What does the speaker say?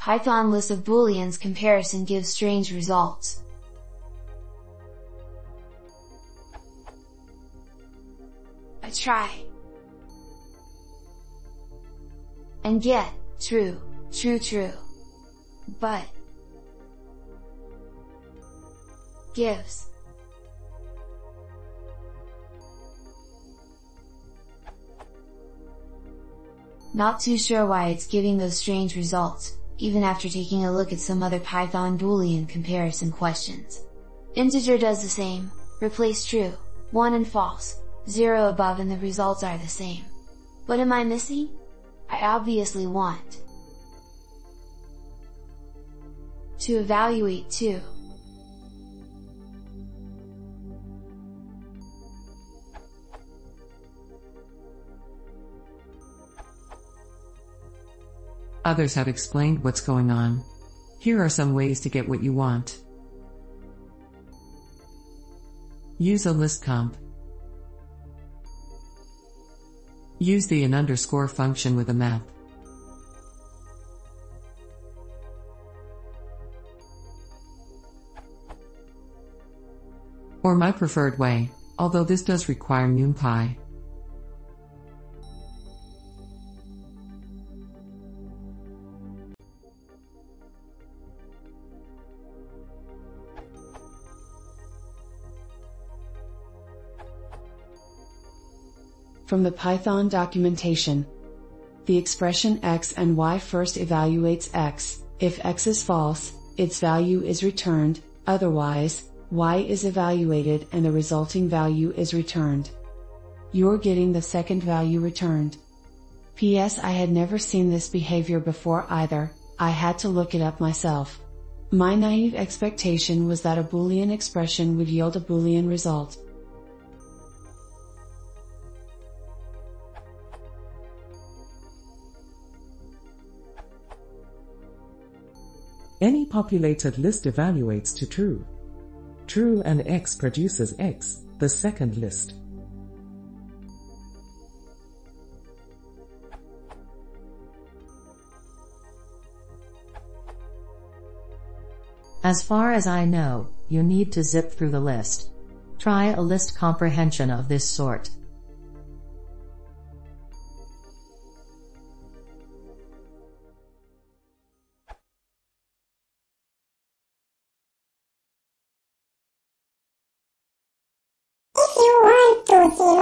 Python list of booleans comparison gives strange results. I try and get true, true, true, but gives not too sure why it's giving those strange results, even after taking a look at some other Python boolean comparison questions. Integer does the same, replace true, 1 and false, 0 above, and the results are the same. What am I missing? I obviously want to evaluate too. Others have explained what's going on. Here are some ways to get what you want. Use a list comp. Use the __ function with a map. Or my preferred way, although this does require NumPy. From the Python documentation. The expression x and y first evaluates x. If x is false, its value is returned, otherwise, y is evaluated and the resulting value is returned. You're getting the second value returned. P.S. I had never seen this behavior before either, I had to look it up myself. My naive expectation was that a Boolean expression would yield a Boolean result. Any populated list evaluates to true. True and x produces x, the second list. As far as I know, you need to zip through the list. Try a list comprehension of this sort. If you want to see